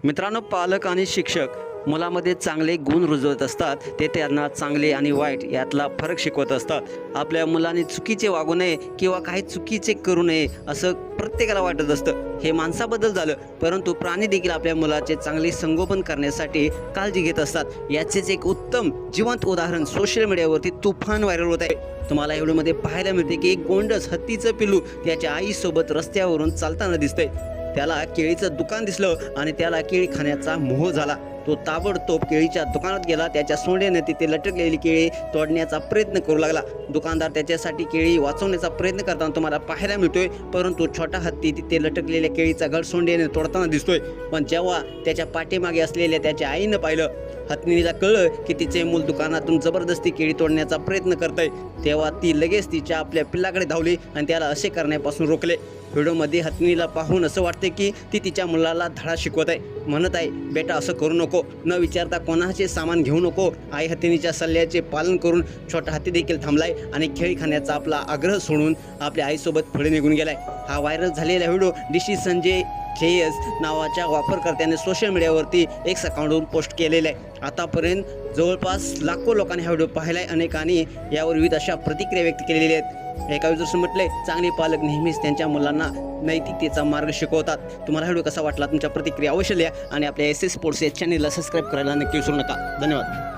मित्रांनो, पालक आणि शिक्षक मुलामध्ये चांगले गुण रुजवत असतात. ते त्यांना चांगले आणि वाईट यातला फरक शिकवत असतात. आपल्या मुलाने चुकीचे वागू नये किंवा काही चुकीचे करू नये असं प्रत्येकाला वाटत असतं. हे माणसाबद्दल झालं, परंतु प्राणी देखील आपल्या मुलाचे चांगले संगोपन करण्यासाठी काळजी घेत असतात. याचेच एक उत्तम जिवंत उदाहरण सोशल मीडियावरती तुफान व्हायरल होत आहे. तुम्हाला व्हिडिओमध्ये पाहायला मिळते की एक गोंडस हत्तीचं पिल्लू त्याच्या आईसोबत रस्त्यावरून चालताना दिसतंय. त्याला केळीचं दुकान दिसलं आणि त्याला केळी खाण्याचा मोह झाला. तो ताबडतोब केळीच्या दुकानात गेला. त्याच्या सोंडेने तिथे लटकलेली केळी तोडण्याचा प्रयत्न करू लागला. दुकानदार त्याच्यासाठी केळी वाचवण्याचा प्रयत्न करताना तुम्हाला पाहायला मिळतोय, परंतु छोटा हत्ती तिथे लटकलेल्या केळीचा गळ सोंडेने तोडताना दिसतोय. पण जेव्हा त्याच्या पाठीमागे असलेल्या त्याच्या आईनं पाहिलं, हत्तीला कळलं की तिचे मूल दुकानातून जबरदस्ती केळी तोडण्याचा प्रयत्न करतंय, तेव्हा ती लगेच तिच्या आपल्या पिल्लाकडे धावली आणि त्याला असे करण्यापासून रोखले. व्हिडिओमध्ये हत्तीला पाहून असं वाटते की ती तिच्या मुलाला धडा शिकवत आहे. म्हणत आहे, बेटा असं करू नको, न विचारता कोणाचे सामान घेऊ नको. आई हत्तीच्या सल्ल्याचे पालन करून छोटा हत्ती देखील थांबलाय आणि केळी खाण्याचा आपला आग्रह सोडून आपल्या आईसोबत पुढे निघून गेलाय. हा व्हायरल झालेला व्हिडिओ डिशी संजय JS नावाच्या वापरकर्त्याने सोशल मीडियावरती एक्स अकाउंटवरून पोस्ट केलेला आहे. आतापर्यंत जवळपास लाखो लोकांनी हा व्हिडिओ पाहिलाय. अनेकांनी यावर विविध अशा प्रतिक्रिया व्यक्त केलेल्या आहेत. एका युजर्सने म्हटलंय, चांगले पालक नेहमीच त्यांच्या मुलांना नैतिकतेचा मार्ग शिकवतात. तुम्हाला व्हिडिओ कसा वाटला? तुमच्या प्रतिक्रिया अवश्य लिहा आणि आपल्या SS स्पोर्ट्स या चॅनलला सबस्क्राईब करायला नक्की विसरू नका. धन्यवाद.